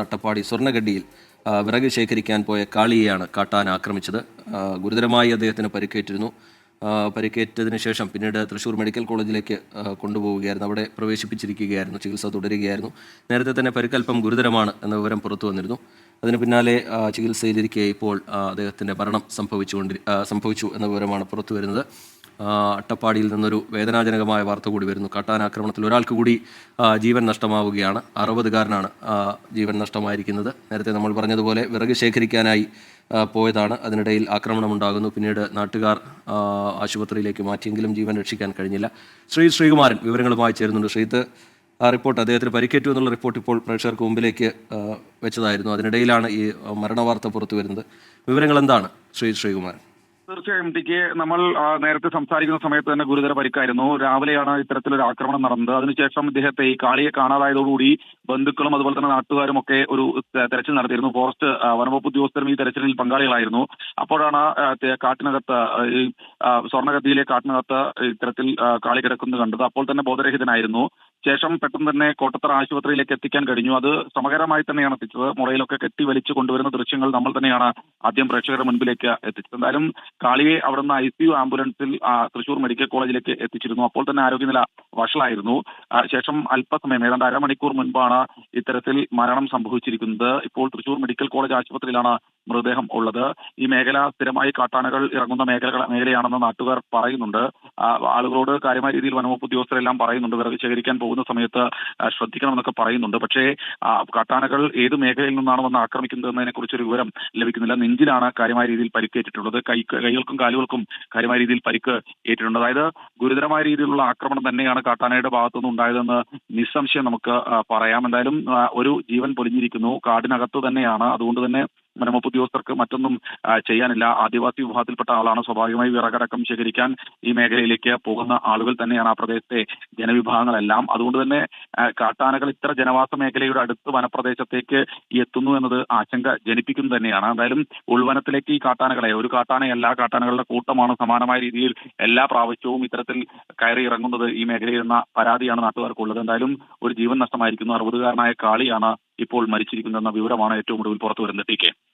അട്ടപ്പാടി സ്വർണ്ണഗഡ്ഡിയിൽ വിറക് ശേഖരിക്കാൻ പോയ കാളിയെയാണ് കാട്ടാന ആക്രമിച്ചത്. ഗുരുതരമായി അദ്ദേഹത്തിന് പരിക്കേറ്റിരുന്നു. പരിക്കേറ്റതിന് ശേഷം പിന്നീട് തൃശ്ശൂർ മെഡിക്കൽ കോളേജിലേക്ക് കൊണ്ടുപോവുകയായിരുന്നു. അവിടെ പ്രവേശിപ്പിച്ചിരിക്കുകയായിരുന്നു. ചികിത്സ തുടരുകയായിരുന്നു. നേരത്തെ തന്നെ പരിക്കൽപ്പം ഗുരുതരമാണ് എന്ന വിവരം പുറത്തു വന്നിരുന്നു. അതിന് പിന്നാലെ ചികിത്സയിലിരിക്കെ ഇപ്പോൾ അദ്ദേഹത്തിൻ്റെ മരണം സംഭവിച്ചു എന്ന വിവരമാണ് പുറത്തു വരുന്നത്. അട്ടപ്പാടിയിൽ നിന്നൊരു വേദനാജനകമായ വാർത്ത കൂടി വരുന്നു. കാട്ടാനാക്രമണത്തിൽ ഒരാൾക്ക് കൂടി ജീവൻ നഷ്ടമാവുകയാണ്. 60-കാരനാണ് ജീവൻ നഷ്ടമായിരിക്കുന്നത്. നേരത്തെ നമ്മൾ പറഞ്ഞതുപോലെ വിറക് ശേഖരിക്കാനായി പോയതാണ്. അതിനിടയിൽ ആക്രമണമുണ്ടാകുന്നു. പിന്നീട് നാട്ടുകാർ ആശുപത്രിയിലേക്ക് മാറ്റിയെങ്കിലും ജീവൻ രക്ഷിക്കാൻ കഴിഞ്ഞില്ല. ശ്രീകുമാരൻ വിവരങ്ങളുമായി ചേരുന്നുണ്ട്. ശ്രീത്ത്, റിപ്പോർട്ട് അദ്ദേഹത്തിന് പരിക്കേറ്റു എന്നുള്ള റിപ്പോർട്ട് ഇപ്പോൾ പ്രേക്ഷകർക്ക് മുമ്പിലേക്ക് വെച്ചതായിരുന്നു. അതിനിടയിലാണ് ഈ മരണവാർത്ത പുറത്തു വരുന്നത്. വിവരങ്ങൾ എന്താണ് ശ്രീകുമാരൻ? തീർച്ചയായും ടിക്ക്, നമ്മൾ നേരത്തെ സംസാരിക്കുന്ന സമയത്ത് തന്നെ ഗുരുതര പരിക്കായിരുന്നു. രാവിലെയാണ് ഇത്തരത്തിലൊരു ആക്രമണം നടന്നത്. അതിനുശേഷം ഇദ്ദേഹത്തെ ഈ കാളിയെ കാണാതായതോടുകൂടി ബന്ധുക്കളും അതുപോലെ തന്നെ നാട്ടുകാരും ഒക്കെ ഒരു തെരച്ചിൽ നടത്തിയിരുന്നു. ഫോറസ്റ്റ് വനംവകുപ്പ് ഉദ്യോഗസ്ഥരും ഈ തെരച്ചിലിൽ പങ്കാളികളായിരുന്നു. അപ്പോഴാണ് കാട്ടിനകത്ത് ഈ സ്വർണ്ണഗദ്ദിയിലെ കാട്ടിനകത്ത് ഇത്തരത്തിൽ കാളി കിടക്കുന്നത് കണ്ടത്. അപ്പോൾ തന്നെ ബോധരഹിതനായിരുന്നു. ശേഷം പെട്ടെന്ന് തന്നെ കോട്ടത്തറ ആശുപത്രിയിലേക്ക് എത്തിക്കാൻ കഴിഞ്ഞു. അത് സമഗ്രമായി തന്നെയാണ് എത്തിച്ചത്. മുറയിലൊക്കെ കെട്ടി വലിച്ചു കൊണ്ടുവരുന്ന ദൃശ്യങ്ങൾ നമ്മൾ തന്നെയാണ് ആദ്യം പ്രേക്ഷകരുടെ മുൻപിലേക്ക് എത്തിച്ചത്. എന്തായാലും കാളിയെ അവിടുന്ന് ICU ആംബുലൻസിൽ തൃശ്ശൂർ മെഡിക്കൽ കോളേജിലേക്ക് എത്തിച്ചിരുന്നു. അപ്പോൾ തന്നെ ആരോഗ്യനില വഷളായിരുന്നു. ശേഷം അല്പസമയം ഏതാണ്ട് അരമണിക്കൂർ മുൻപാണ് ഇത്തരത്തിൽ മരണം സംഭവിച്ചിരിക്കുന്നത്. ഇപ്പോൾ തൃശ്ശൂർ മെഡിക്കൽ കോളേജ് ആശുപത്രിയിലാണ് മൃതദേഹം ഉള്ളത്. ഈ മേഖല സ്ഥിരമായി കാട്ടാനകൾ ഇറങ്ങുന്ന മേഖലയാണെന്ന് നാട്ടുകാർ പറയുന്നുണ്ട്. ആളുകളോട് കാര്യമായ രീതിയിൽ വനംവകുപ്പ് ഉദ്യോഗസ്ഥരെല്ലാം പറയുന്നുണ്ട്, വിറക് ശേഖരിക്കാൻ പോകുന്ന സമയത്ത് ശ്രദ്ധിക്കണമെന്നൊക്കെ പറയുന്നുണ്ട്. പക്ഷേ കാട്ടാനകൾ ഏത് മേഖലയിൽ നിന്നാണ് വന്ന് ആക്രമിക്കുന്നതിനെ കുറിച്ചൊരു വിവരം ലഭിക്കുന്നില്ല. നെഞ്ചിലാണ് കാര്യമായ രീതിയിൽ പരിക്കേറ്റിട്ടുള്ളത്. കൈകൾക്കും കാലുകൾക്കും കാര്യമായ രീതിയിൽ പരിക്ക് ഏറ്റിട്ടുണ്ട്. അതായത് ഗുരുതരമായ രീതിയിലുള്ള ആക്രമണം തന്നെയാണ് കാട്ടാനയുടെ ഭാഗത്തുനിന്ന് ഉണ്ടായതെന്ന് നിസ്സംശയം നമുക്ക് പറയാം. എന്തായാലും ഒരു ജീവൻ പൊലിഞ്ഞിരിക്കുന്നു. കാടിനകത്ത് തന്നെയാണ്. അതുകൊണ്ട് തന്നെ വനംവകുപ്പ് ഉദ്യോഗസ്ഥർക്ക് മറ്റൊന്നും ചെയ്യാനില്ല. ആദിവാസി വിഭാഗത്തിൽപ്പെട്ട ആളാണ്. സ്വാഭാവികമായി വിറകടക്കം ശേഖരിക്കാൻ ഈ മേഖലയിലേക്ക് പോകുന്ന ആളുകൾ തന്നെയാണ് ആ പ്രദേശത്തെ ജനവിഭാഗങ്ങളെല്ലാം. അതുകൊണ്ട് തന്നെ കാട്ടാനകൾ ഇത്ര ജനവാസ മേഖലയുടെ അടുത്ത് വനപ്രദേശത്തേക്ക് എത്തുന്നു എന്നത് ആശങ്ക ജനിപ്പിക്കുന്നു തന്നെയാണ്. എന്തായാലും ഉൾവനത്തിലേക്ക് ഈ കാട്ടാനകളെ, ഒരു കാട്ടാനയല്ല, കാട്ടാനകളുടെ കൂട്ടമാണ് സമാനമായ രീതിയിൽ എല്ലാ പ്രാവശ്യവും ഇത്തരത്തിൽ കയറി ഇറങ്ങുന്നത് ഈ മേഖലയിൽ എന്ന പരാതിയാണ് നാട്ടുകാർക്കുള്ളത്. എന്തായാലും ഒരു ജീവൻ നഷ്ടമായിരിക്കുന്നു. 60-കാരനായ കാളിയാണ് ഇപ്പോൾ മരിച്ചിരിക്കുന്നതെന്ന വിവരമാണ് ഏറ്റവും ഒടുവിൽ പുറത്തു വരുന്നത്. T K